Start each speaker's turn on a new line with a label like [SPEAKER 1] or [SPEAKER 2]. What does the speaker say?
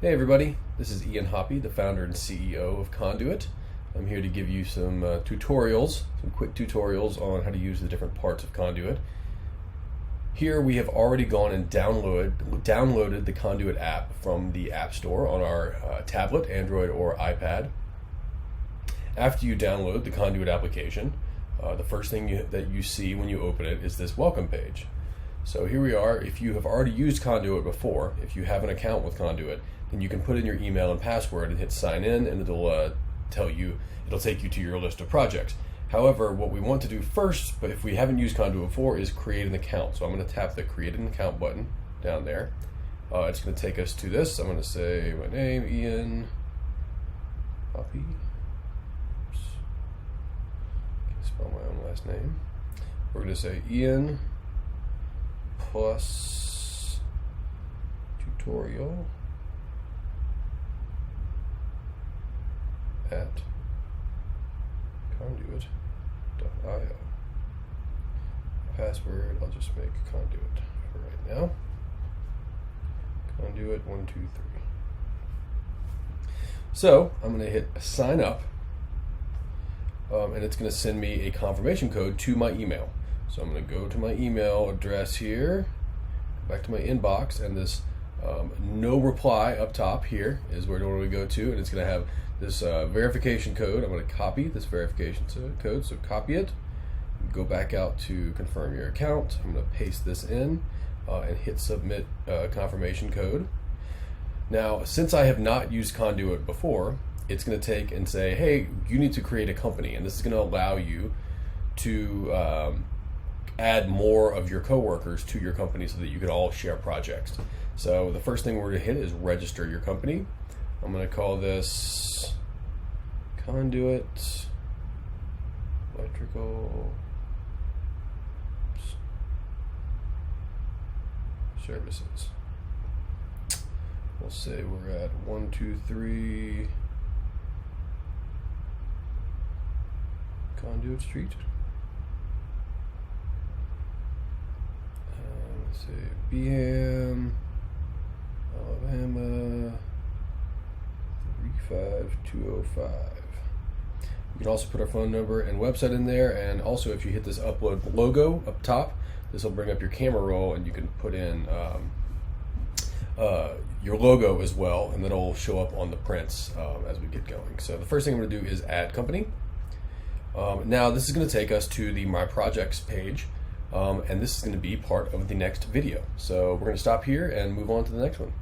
[SPEAKER 1] Hey everybody, this is Ian Hoppe, the founder and CEO of Condoit. I'm here to give you some tutorials, some quick tutorials on how to use the different parts of Condoit. Here we have already gone and downloaded the Condoit app from the App Store on our tablet, Android or iPad. After you download the Condoit application, the first thing that you see when you open it is this welcome page. So here we are. If you have already used Condoit before, if you have an account with Condoit, then you can put in your email and password and hit sign in, and it'll take you to your list of projects. However, what we want to do first, but if we haven't used Condoit before, is create an account. So I'm going to tap the create an account button down there. It's going to take us to this. I'm going to say my name, Ian Hoppe. Oops. Can't spell my own last name. We're going to say Ian plus tutorial at conduit.io. Password, I'll just make Conduit for right now. Conduit 123. So I'm going to hit sign up, and it's going to send me a confirmation code to my email. So I'm going to go to my email address here, back to my inbox, and this no reply up top here is where I want to go to, and it's going to have this verification code. I'm going to copy this verification code, so copy it, go back out to confirm your account. I'm going to paste this in and hit submit confirmation code. Now, since I have not used Condoit before, it's going to take and say, hey, you need to create a company, and this is going to allow you to add more of your coworkers to your company so that you can all share projects. So the first thing we're going to hit is register your company. I'm going to call this Condoit Electrical Services. We'll say we're at 123 Conduit Street. Let's see, Beham, Alabama, 35205. You can also put our phone number and website in there, and also if you hit this upload logo up top, this will bring up your camera roll, and you can put in your logo as well, and then it'll show up on the prints as we get going. So the first thing I'm going to do is add company. Now this is going to take us to the My Projects page, and this is going to be part of the next video. So we're going to stop here and move on to the next one.